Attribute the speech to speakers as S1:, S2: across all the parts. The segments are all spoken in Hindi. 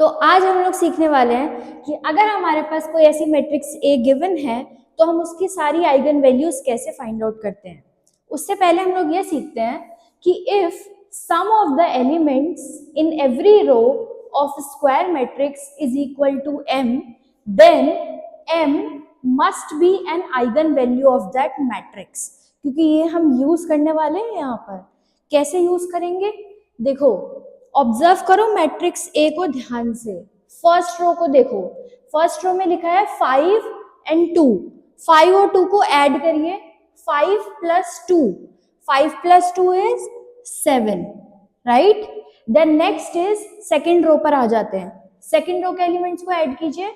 S1: तो आज हम लोग सीखने वाले हैं कि अगर हमारे पास कोई ऐसी मैट्रिक्स ए गिवन है तो हम उसकी सारी आइगन वैल्यूज कैसे फाइंड आउट करते हैं। उससे पहले हम लोग ये सीखते हैं कि if sum of the elements in every row of square matrix is equal to m, then m must be an eigen value of that matrix. क्योंकि ये हम यूज करने वाले हैं यहाँ पर। कैसे यूज करेंगे देखो, ऑब्जर्व करो मैट्रिक्स ए को ध्यान से। फर्स्ट रो को देखो, फर्स्ट रो में लिखा है 5 and 2, 5 और 2 को ऐड करिए, 5 plus 2, 5 plus 2 is 7, right. Then next is second row पर आ जाते हैं, सेकेंड रो के एलिमेंट्स को ऐड कीजिए,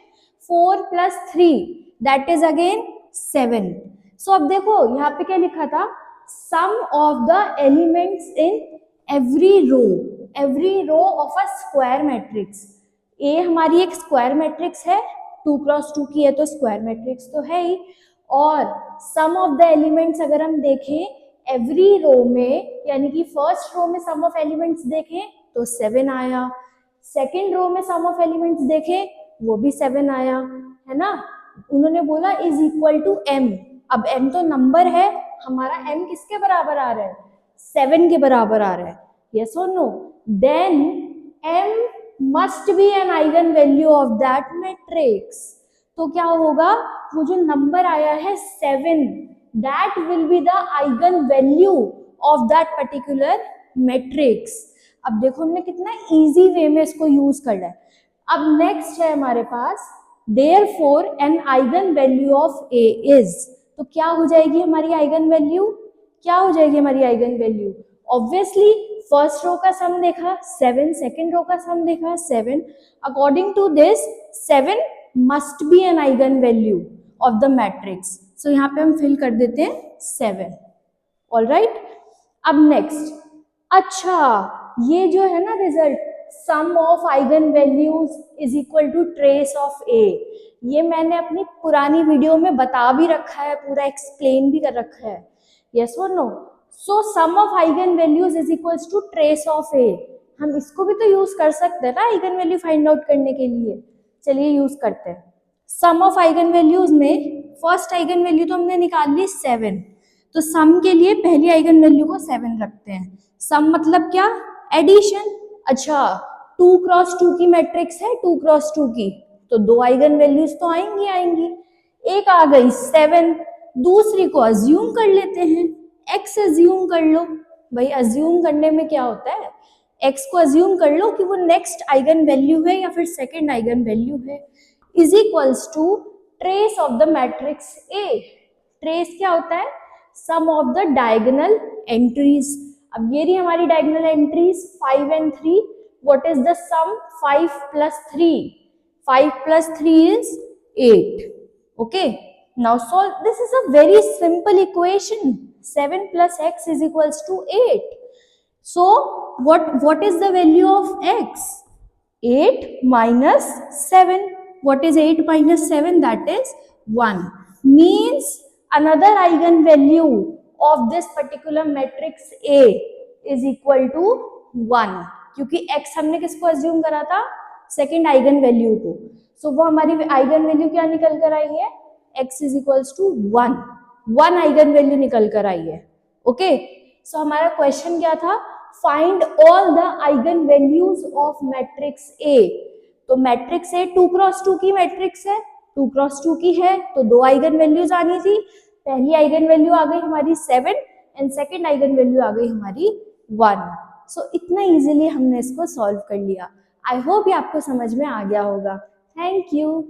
S1: 4 plus 3 that is again 7। So अब देखो यहाँ पे क्या लिखा था, sum of the elements in every row of a square matrix। A हमारी एक स्क्वायर मैट्रिक्स है, 2 क्रॉस 2 की है तो स्क्वायर मैट्रिक्स तो है ही। और सम ऑफ द एलिमेंट्स अगर हम देखें एवरी रो में, यानी कि फर्स्ट रो में सम ऑफ एलिमेंट्स देखें तो 7 आया, सेकेंड रो में सम ऑफ एलिमेंट्स देखें वो भी 7 आया, है ना। उन्होंने बोला इज इक्वल टू m। अब m तो नंबर है, हमारा m किसके बराबर आ रहा है, 7 के बराबर आ रहा है, yes or no। then m must be an eigen value of that matrix। तो क्या होगा, वो जो नंबर आया है 7, that will be the eigen value of that particular matrix। अब देखो हमने कितना इजी वे में इसको यूज कर रहा है। अब नेक्स्ट है हमारे पास therefore an eigen value of a is। तो क्या हो जाएगी हमारी आइगन वैल्यू, क्या हो जाएगी हमारी eigen value, obviously first row का सम देखा 7, सेकेंड रो का सम देखा 7, according to this 7 must be an eigen value of the matrix. So यहाँ पे हम फिल कर देते हैं 7, ऑलराइट। अब नेक्स्ट, अच्छा ये जो है ना result, sum of eigenvalues is equal to trace of A, ये मैंने अपनी पुरानी वीडियो में बता भी रखा है, पूरा एक्सप्लेन भी कर रखा है, यस और no. So sum of eigenvalues is equals to trace of A, हम इसको भी तो यूज कर सकते हैं ना आइगन वैल्यू फाइंड आउट करने के लिए। चलिए यूज करते हैं। सम ऑफ आइगन वैल्यूज में फर्स्ट आइगन वैल्यू तो हमने निकाल ली 7, तो सम के लिए पहली आइगन वैल्यू को 7 रखते हैं। सम मतलब क्या, एडिशन। अच्छा 2 क्रॉस 2 की मैट्रिक्स है, 2 क्रॉस 2 की, तो 2 आइगन वैल्यूज तो आएंगी, एक आ गई 7, दूसरी को अज्यूम कर लेते हैं, x अज्यूम कर लो। भाई अज्यूम करने में क्या होता है, x को अज्यूम कर लो कि वो नेक्स्ट आइगन वैल्यू है या फिर सेकंड आइगन वैल्यू है, is equals to trace of the matrix A. Trace क्या होता है, sum of the diagonal entries. अब ये रही हमारी diagonal entries 5 and 3, what is the sum, 5 plus 3, 5 plus 3 is 8, okay। Now solve, this is a very simple equation, 7 plus x is equals to 8। So what is the value of x, 8 minus 7, what is 8 minus 7, that is 1, means another eigen value of this particular matrix A is equal to 1, क्योंकि x हमने किसको अज्यूम करा था, सेकेंड आइगन वैल्यू को। सो वो हमारी आइगन वैल्यू क्या निकल कर आई है, x is equals to 1 eigen value निकल कर आई है, ओके। सो हमारा क्वेश्चन क्या था, find all the eigen values of matrix A. तो मैट्रिक्स ए 2 क्रॉस 2 की मैट्रिक्स है, 2 क्रॉस 2 की है तो 2 आइगन वैल्यूज आनी थी, पहली आइगन वैल्यू आ गई हमारी 7 एंड सेकेंड आइगन वैल्यू आ गई हमारी 1। सो इतना इजीली हमने इसको सॉल्व कर लिया। आई होप ये आपको समझ में आ गया होगा। Thank you.